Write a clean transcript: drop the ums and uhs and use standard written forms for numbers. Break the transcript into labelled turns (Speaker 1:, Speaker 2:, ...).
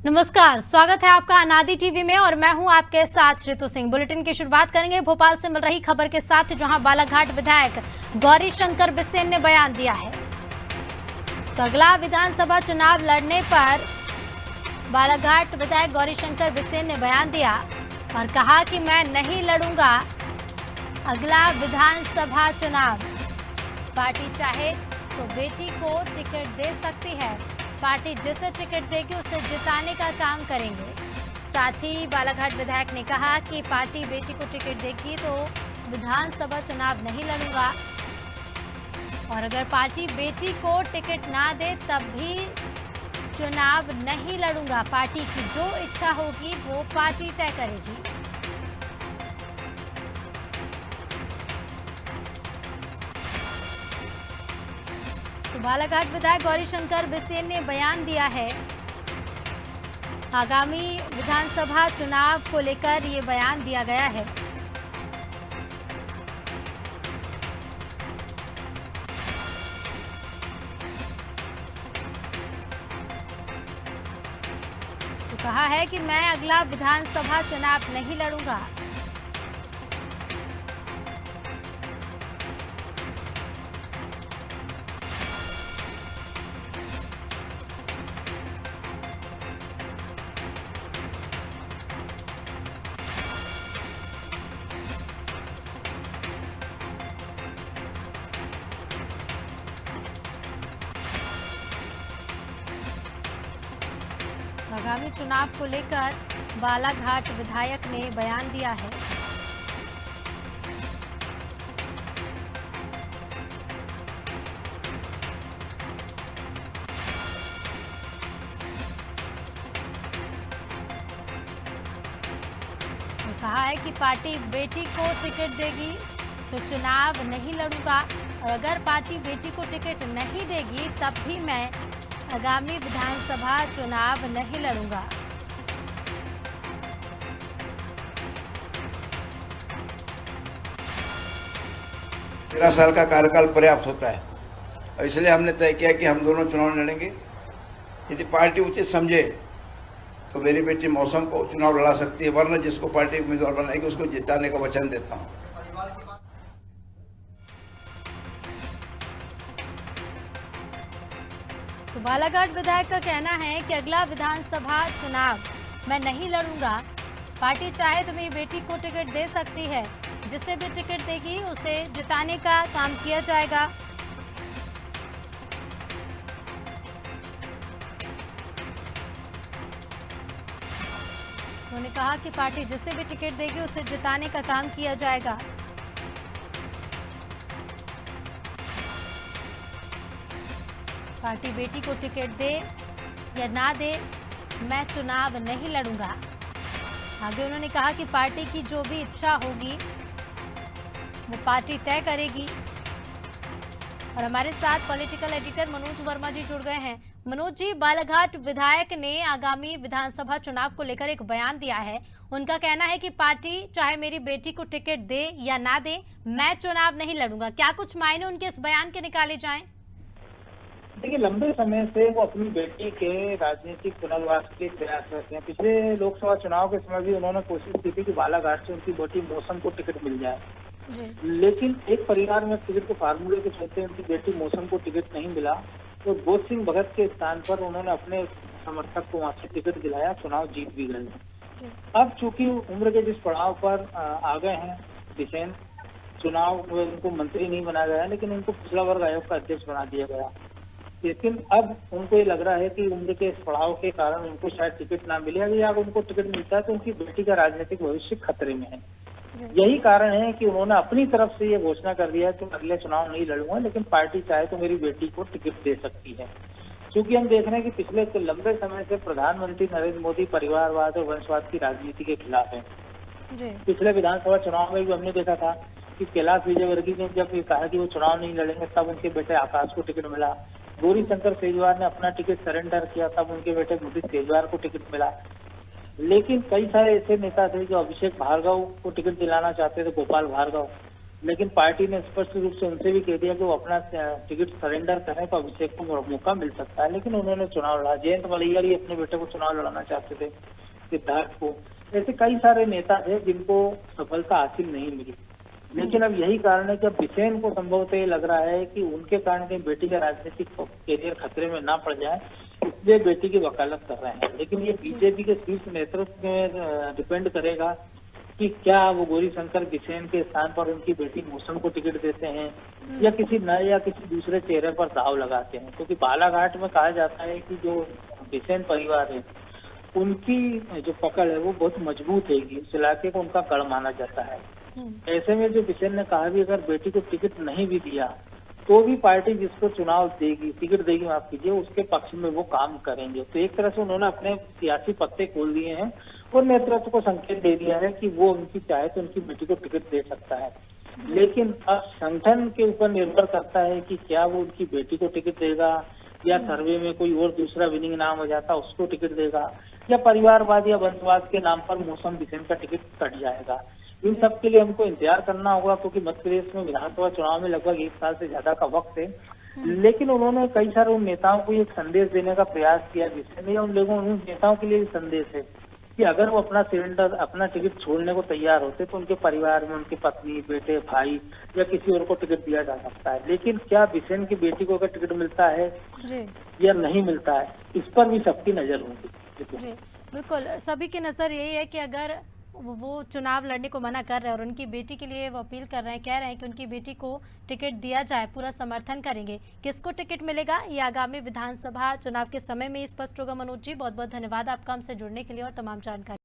Speaker 1: नमस्कार, स्वागत है आपका अनादि टीवी में और मैं हूं आपके साथ ऋतु सिंह। बुलेटिन की शुरुआत करेंगे भोपाल से मिल रही खबर के साथ, जहां बालाघाट विधायक गौरीशंकर बिसेन ने बयान दिया है। तो अगला विधानसभा चुनाव लड़ने पर बालाघाट विधायक गौरीशंकर बिसेन ने बयान दिया और कहा कि मैं नहीं लड़ूंगा अगला विधानसभा चुनाव। पार्टी चाहे तो बेटी को टिकट दे सकती है, पार्टी जिसे टिकट देगी उसे जिताने का काम करेंगे। साथ ही बालाघाट विधायक ने कहा कि पार्टी बेटी को टिकट देगी तो विधानसभा चुनाव नहीं लड़ूंगा, और अगर पार्टी बेटी को टिकट ना दे तब भी चुनाव नहीं लड़ूंगा। पार्टी की जो इच्छा होगी वो पार्टी तय करेगी। तो बालाघाट विधायक गौरीशंकर बिसेन ने बयान दिया है। आगामी विधानसभा चुनाव को लेकर ये बयान दिया गया है। तो कहा है कि मैं अगला विधानसभा चुनाव नहीं लड़ूंगा। आगामी चुनाव को लेकर बालाघाट विधायक ने बयान दिया है। तो कहा है कि पार्टी बेटी को टिकट देगी तो चुनाव नहीं लड़ूंगा, और अगर पार्टी बेटी को टिकट नहीं देगी तब भी मैं आगामी विधानसभा चुनाव नहीं लड़ूंगा।
Speaker 2: 13 साल का कार्यकाल पर्याप्त होता है, और इसलिए हमने तय किया कि हम दोनों चुनाव लड़ेंगे। यदि पार्टी उचित समझे तो मेरी बेटी मौसम को चुनाव लड़ा सकती है, वरना जिसको पार्टी उम्मीदवार बनाएगी उसको जिताने का वचन देता हूँ।
Speaker 1: तो बालाघाट विधायक का कहना है कि अगला विधानसभा चुनाव मैं नहीं लड़ूंगा। पार्टी चाहे तो मेरी बेटी को टिकट दे सकती है, जिसे भी टिकट देगी उसे जिताने का काम किया जाएगा। उन्होंने कहा कि पार्टी जिसे भी टिकट देगी उसे जिताने का काम किया जाएगा। पार्टी बेटी को टिकट दे या ना दे, मैं चुनाव नहीं लड़ूंगा। आगे उन्होंने कहा कि पार्टी की जो भी इच्छा होगी वो पार्टी तय करेगी। और हमारे साथ पॉलिटिकल एडिटर मनोज वर्मा जी जुड़ गए हैं। मनोज जी, बालाघाट विधायक ने आगामी विधानसभा चुनाव को लेकर एक बयान दिया है। उनका कहना है कि पार्टी चाहे मेरी बेटी को टिकट दे या ना दे, मैं चुनाव नहीं लड़ूंगा। क्या कुछ मायने उनके इस बयान के निकाले जाएं?
Speaker 3: देखिए, लंबे समय से वो अपनी बेटी के राजनीतिक पुनर्वास के प्रयास करते हैं। पिछले लोकसभा चुनाव के समय भी उन्होंने कोशिश की थी कि बालाघाट से उनकी बेटी मौसम को टिकट मिल जाए, लेकिन एक परिवार में टिकट के फार्मूले के चलते उनकी बेटी मौसम को टिकट नहीं मिला। तो बोध सिंह भगत के स्थान पर उन्होंने अपने समर्थक को वहाँ से टिकट दिलाया, चुनाव जीत भी गए। अब चूंकि उम्र के जिस पड़ाव पर आ गए हैं बिसेन, चुनाव में उनको मंत्री नहीं बनाया गया, लेकिन उनको पिछड़ा वर्ग आयोग का अध्यक्ष बना दिया गया। लेकिन अब उनको ये लग रहा है कि उम्र के इस पड़ाव के कारण उनको शायद टिकट ना मिले, या अगर उनको टिकट मिलता है तो उनकी बेटी का राजनीतिक भविष्य खतरे में है। यही कारण है कि उन्होंने अपनी तरफ से ये घोषणा कर दिया है कि मैं अगले चुनाव नहीं लड़ूंगा, लेकिन पार्टी चाहे तो मेरी बेटी को टिकट दे सकती है। क्योंकि हम देख रहे हैं कि पिछले लंबे समय से प्रधानमंत्री नरेंद्र मोदी परिवारवाद और वंशवाद की राजनीति के खिलाफ है। पिछले विधानसभा चुनाव में भी हमने देखा था कि कैलाश विजयवर्गीय ने जब ये कहा कि वो चुनाव नहीं लड़ेंगे, तब उनके बेटे आकाश को टिकट मिला। गौरीशंकर सेजवार ने अपना टिकट सरेंडर किया, तब उनके बेटे मुदित सेजवार को टिकट मिला। लेकिन कई सारे ऐसे नेता थे जो अभिषेक भार्गव को टिकट दिलाना चाहते थे, गोपाल भार्गव, लेकिन पार्टी ने स्पष्ट रूप से उनसे भी कह दिया कि वो अपना टिकट सरेंडर करें तो अभिषेक को मौका मिल सकता है, लेकिन उन्होंने चुनाव लड़ा। जयंत मलैया भी अपने बेटे को चुनाव लड़ाना चाहते थे, सिद्धार्थ को। ऐसे कई सारे नेता थे जिनको सफलता हासिल नहीं मिली, लेकिन अब यही कारण है कि अब बिसेन को संभवतः ये लग रहा है कि उनके कारण कहीं बेटी का राजनीतिक कैरियर खतरे में ना पड़ जाए, इसलिए बेटी की वकालत कर रहे हैं। लेकिन ये बीजेपी के शीर्ष नेतृत्व में डिपेंड करेगा कि क्या वो गौरीशंकर बिसेन के स्थान पर उनकी बेटी मौसम को टिकट देते हैं या किसी नए या किसी दूसरे चेहरे पर दाव लगाते हैं। क्योंकि बालाघाट में कहा जाता है कि जो बिसेन परिवार है उनकी जो पकड़ है वो बहुत मजबूत है, इस इलाके को उनका गढ़ माना जाता है। ऐसे में जो बिसेन ने कहा भी अगर बेटी को टिकट नहीं भी दिया तो भी पार्टी जिसको चुनाव देगी, टिकट देगी माफ कीजिए, उसके पक्ष में वो काम करेंगे। तो एक तरह से उन्होंने अपने सियासी पत्ते खोल दिए हैं और नेतृत्व को संकेत दे दिया है कि वो उनकी चाहे तो उनकी बेटी को टिकट दे सकता है। लेकिन अब संगठन के ऊपर निर्भर करता है कि क्या वो उनकी बेटी को टिकट देगा या सर्वे में कोई और दूसरा विनिंग नाम हो जाता उसको टिकट देगा या परिवारवाद या वंशवाद के नाम पर मौसम बिसेन का टिकट कट जाएगा। इन सब के लिए हमको इंतजार करना होगा, क्योंकि मध्य प्रदेश में विधानसभा चुनाव में लगभग 1 साल से ज्यादा का वक्त है। लेकिन उन्होंने कई सारे उन नेताओं को एक संदेश देने का प्रयास किया, जिससे उन लोगों उन नेताओं के लिए भी संदेश है कि अगर वो अपना सिलेंडर अपना टिकट छोड़ने को तैयार होते तो उनके परिवार में उनकी पत्नी, बेटे, भाई या किसी और को टिकट दिया जा सकता है। लेकिन क्या बिसेन की बेटी को अगर टिकट मिलता है या नहीं मिलता है, इस पर भी सबकी नजर होगी।
Speaker 1: जी बिल्कुल, सभी की नजर यही है कि अगर वो चुनाव लड़ने को मना कर रहे हैं और उनकी बेटी के लिए वो अपील कर रहे हैं, कह रहे हैं कि उनकी बेटी को टिकट दिया जाए, पूरा समर्थन करेंगे। किसको टिकट मिलेगा ये आगामी विधानसभा चुनाव के समय में स्पष्ट होगा। मनोज जी, बहुत बहुत धन्यवाद आपका हमसे जुड़ने के लिए और तमाम जानकारी।